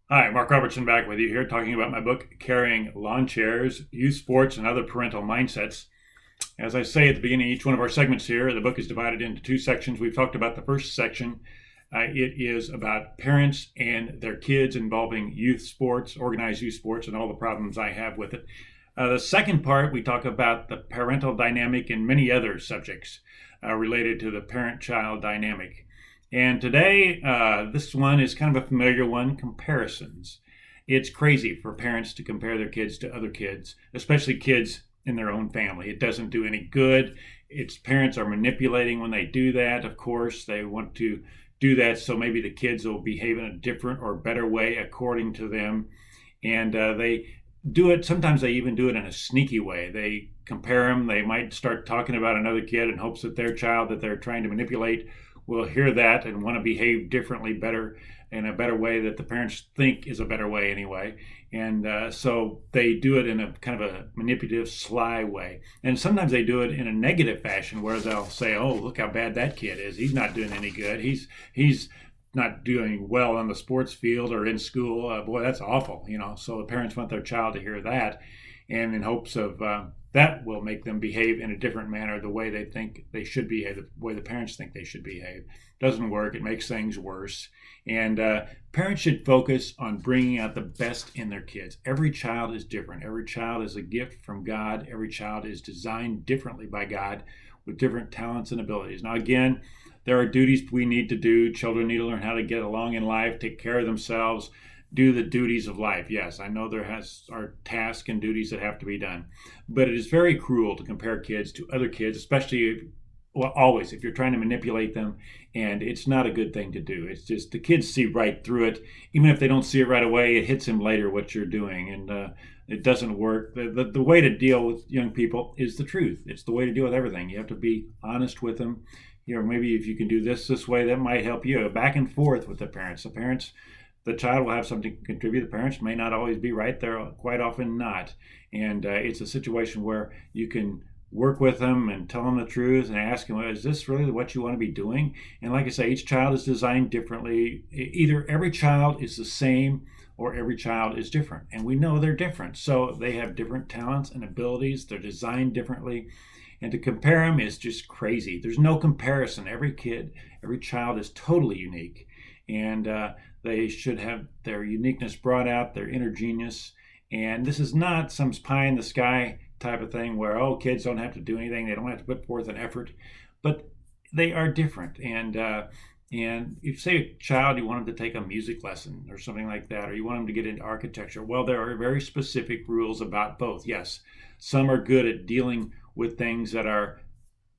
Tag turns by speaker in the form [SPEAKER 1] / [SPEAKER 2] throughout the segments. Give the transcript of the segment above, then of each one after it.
[SPEAKER 1] Hi, Mark Robertson back with you here talking about my book, Carrying Lawn Chairs, Youth Sports, and Other Parental Mindsets. As I say at the beginning of each one of our segments here, the book is divided into two sections. We've talked about the first section. It is about parents and their kids involving youth sports, organized youth sports, and all the problems I have with it. The second part, we talk about the parental dynamic and many other subjects related to the parent-child dynamic. And today, this one is kind of a familiar one, comparisons. It's crazy for parents to compare their kids to other kids, especially kids in their own family. It doesn't do any good. Its parents are manipulating when they do that. Of course, they want to do that so maybe the kids will behave in a different or better way according to them. And they do it. Sometimes they even do it in a sneaky way. They compare them. They might start talking about another kid in hopes that their child that they're trying to manipulate will hear that and want to behave differently, better, in a better way that the parents think is a better way anyway. And so they do it in a kind of a manipulative, sly way. And sometimes they do it in a negative fashion where they'll say, "Oh, look how bad that kid is. He's not doing any good. He's not doing well on the sports field or in school. Boy, that's awful." So the parents want their child to hear that, and in hopes of that will make them behave in a different manner, the way they think they should behave, the way the parents think they should behave. Doesn't work. It makes things worse. And parents should focus on bringing out the best in their kids. Every child is different. Every child is a gift from God. Every child is designed differently by God with different talents and abilities. Now, again, there are duties we need to do. Children need to learn how to get along in life, take care of themselves, do the duties of life. Yes, I know are tasks and duties that have to be done, but it is very cruel to compare kids to other kids, especially, well, always if you're trying to manipulate them, and it's not a good thing to do. It's just the kids see right through it. Even if they don't see it right away, it hits them later what you're doing, and it doesn't work. The way to deal with young people is the truth. It's the way to deal with everything. You have to be honest with them. Maybe if you can do this way, that might help you. Back and forth with the parents. The child will have something to contribute. The parents may not always be right. They're quite often not. And it's a situation where you can work with them and tell them the truth and ask them, is this really what you want to be doing? And like I say, each child is designed differently. Either every child is the same or every child is different. And we know they're different. So they have different talents and abilities. They're designed differently. And to compare them is just crazy. There's no comparison. Every child is totally unique. And they should have their uniqueness brought out, their inner genius. And this is not some pie in the sky type of thing where, oh, kids don't have to do anything. They don't have to put forth an effort. But they are different. And if, say, a child, you want them to take a music lesson or something like that, or you want them to get into architecture, well, there are very specific rules about both. Yes, some are good at dealing with things that are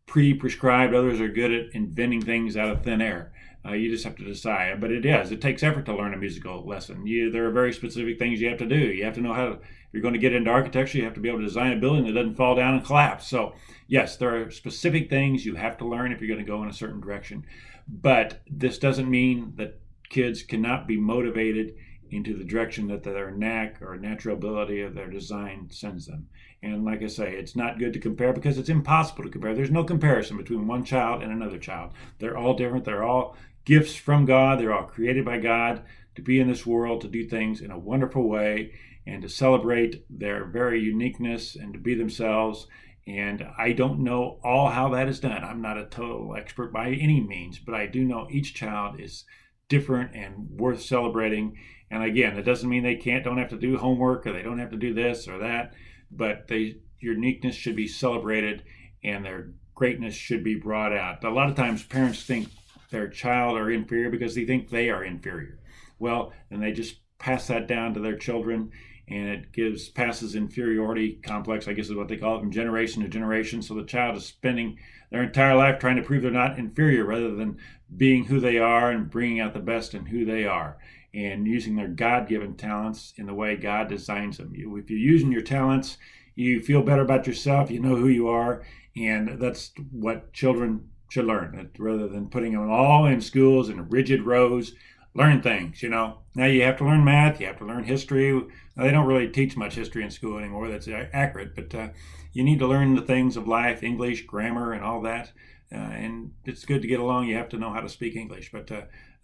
[SPEAKER 1] pre-prescribed. Others are good at inventing things out of thin air. You just have to decide. But it takes effort to learn a musical lesson. There are very specific things you have to do. You have to know if you're going to get into architecture, you have to be able to design a building that doesn't fall down and collapse. So yes, there are specific things you have to learn if you're going to go in a certain direction. But this doesn't mean that kids cannot be motivated into the direction that their knack or natural ability of their design sends them. And like I say, it's not good to compare because it's impossible to compare. There's no comparison between one child and another child. They're all different. They're all gifts from God. They're all created by God to be in this world, to do things in a wonderful way, and to celebrate their very uniqueness and to be themselves. And I don't know all how that is done. I'm not a total expert by any means, but I do know each child is different and worth celebrating. And again, it doesn't mean they don't have to do homework or they don't have to do this or that, but their uniqueness should be celebrated and their greatness should be brought out. A lot of times parents think their child are inferior because they think they are inferior. Well, and they just pass that down to their children, and it passes inferiority complex, I guess is what they call it, from generation to generation. So the child is spending their entire life trying to prove they're not inferior rather than being who they are and bringing out the best in who they are and using their God-given talents in the way God designs them. If you're using your talents, you feel better about yourself, you know who you are, and that's what children should learn, rather than putting them all in schools in rigid rows. Learn things. Now you have to learn math, you have to learn history. Now, they don't really teach much history in school anymore that's accurate, but you need to learn the things of life, English, grammar, and all that. And it's good to get along. You have to know how to speak English, but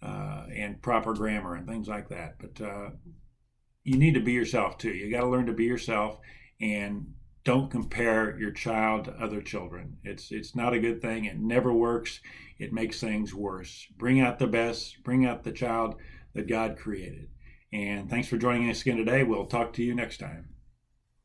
[SPEAKER 1] and proper grammar and things like that. But you need to be yourself too. You got to learn to be yourself, and don't compare your child to other children. It's not a good thing. It never works. It makes things worse. Bring out the best. Bring out the child that God created. And thanks for joining us again today. We'll talk to you next time.